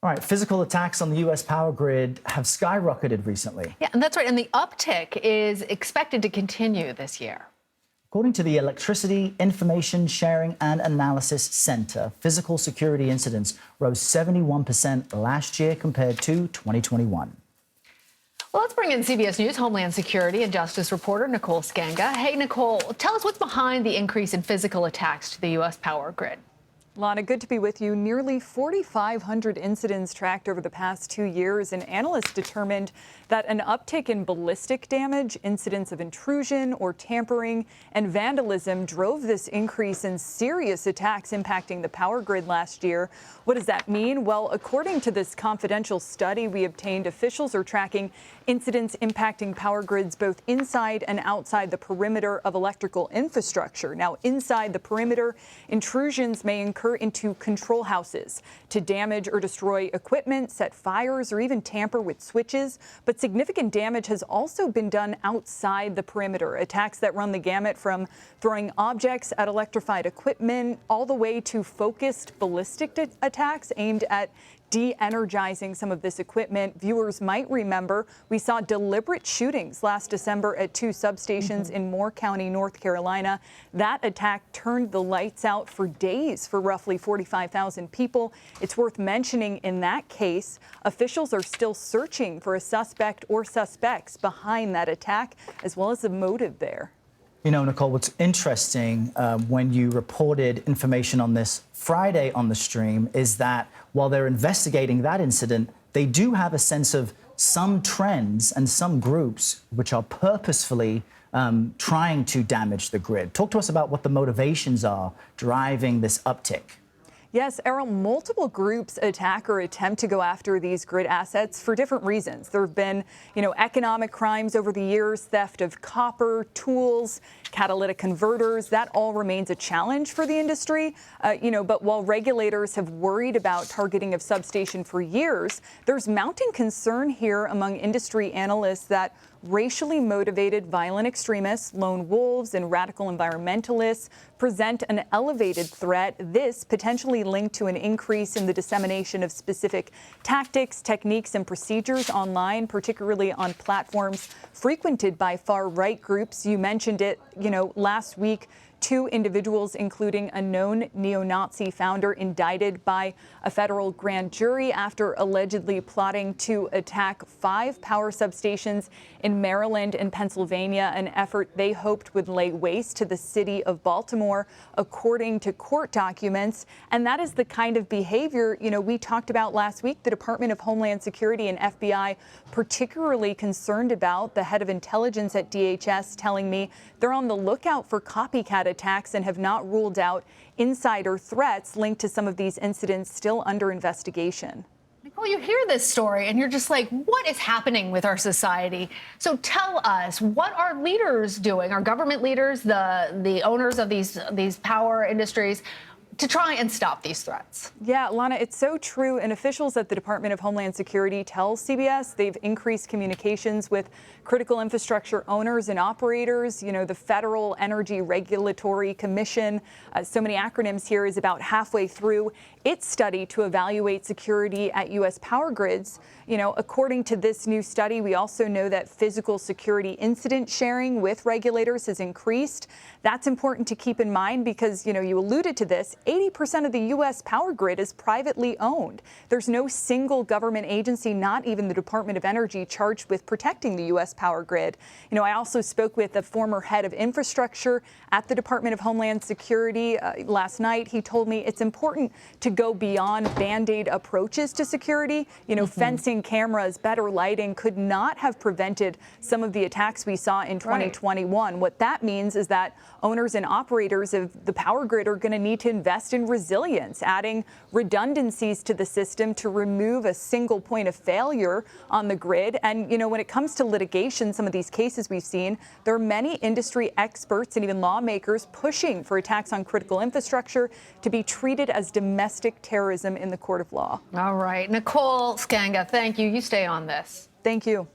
All right, physical attacks on the U.S. power grid have skyrocketed recently. Yeah, and that's right. And the uptick is expected to continue this year. According to the Electricity Information Sharing and Analysis Center, physical security incidents rose 71% last year compared to 2021. Well, let's bring in CBS News Homeland Security and Justice reporter Nicole Sganga. Hey, Nicole, tell us what's behind the increase in physical attacks to the U.S. power grid. Lana, good to be with you. Nearly 4,500 incidents tracked over the past 2 years, and analysts determined that an uptick in ballistic damage, incidents of intrusion or tampering, and vandalism drove this increase in serious attacks impacting the power grid last year. What does that mean? Well, according to this confidential study we obtained, officials are tracking incidents impacting power grids both inside and outside the perimeter of electrical infrastructure. Now, inside the perimeter, intrusions may occur into control houses to damage or destroy equipment, set fires, or even tamper with switches. But significant damage has also been done outside the perimeter. Attacks that run the gamut from throwing objects at electrified equipment all the way to focused ballistic attacks aimed at de-energizing some of this equipment. Viewers might remember we saw deliberate shootings last December at 2 substations in Moore County, North Carolina. That attack turned the lights out for days for roughly 45,000 people. It's worth mentioning in that case, officials are still searching for a suspect or suspects behind that attack, as well as the motive there. You know, Nicole, what's interesting when you reported information on this Friday on the stream is that while they're investigating that incident, they do have a sense of some trends and some groups which are purposefully trying to damage the grid. Talk to us about what the motivations are driving this uptick. Yes, Errol, multiple groups attack or attempt to go after these grid assets for different reasons. There have been, economic crimes over the years, theft of copper, tools, catalytic converters. That all remains a challenge for the industry. But while regulators have worried about targeting of substation for years, there's mounting concern here among industry analysts that racially motivated violent extremists, lone wolves, and radical environmentalists present an elevated threat. This potentially linked to an increase in the dissemination of specific tactics, techniques, and procedures online, particularly on platforms frequented by far-right groups. You mentioned it, last week. 2 individuals, including a known neo-Nazi founder, indicted by a federal grand jury after allegedly plotting to attack 5 power substations in Maryland and Pennsylvania, an effort they hoped would lay waste to the city of Baltimore, according to court documents. And that is the kind of behavior, we talked about last week. The Department of Homeland Security and FBI particularly concerned about. The head of intelligence at DHS telling me they're on the lookout for copycat attacks and have not ruled out insider threats linked to some of these incidents still under investigation. Nicole, you hear this story and you're just like, what is happening with our society? So tell us, what are leaders doing, our government leaders, the owners of these power industries, to try and stop these threats? Yeah, Lana, it's so true. And officials at the Department of Homeland Security tell CBS they've increased communications with critical infrastructure owners and operators. The Federal Energy Regulatory Commission, so many acronyms here, is about halfway through its study to evaluate security at U.S. power grids. According to this new study, we also know that physical security incident sharing with regulators has increased. That's important to keep in mind because, you alluded to this, 80% of the U.S. power grid is privately owned. There's no single government agency, not even the Department of Energy, charged with protecting the U.S. power grid. I also spoke with the former head of infrastructure at the Department of Homeland Security last night. He told me it's important to go beyond Band-Aid approaches to security. Fencing, cameras, better lighting could not have prevented some of the attacks we saw in 2021. Right. What that means is that owners and operators of the power grid are going to need to invest in resilience, adding redundancies to the system to remove a single point of failure on the grid. And, when it comes to litigation, some of these cases we've seen, there are many industry experts and even lawmakers pushing for attacks on critical infrastructure to be treated as domestic terrorism in the court of law. All right. Nicole Sganga, thank you. You stay on this. Thank you.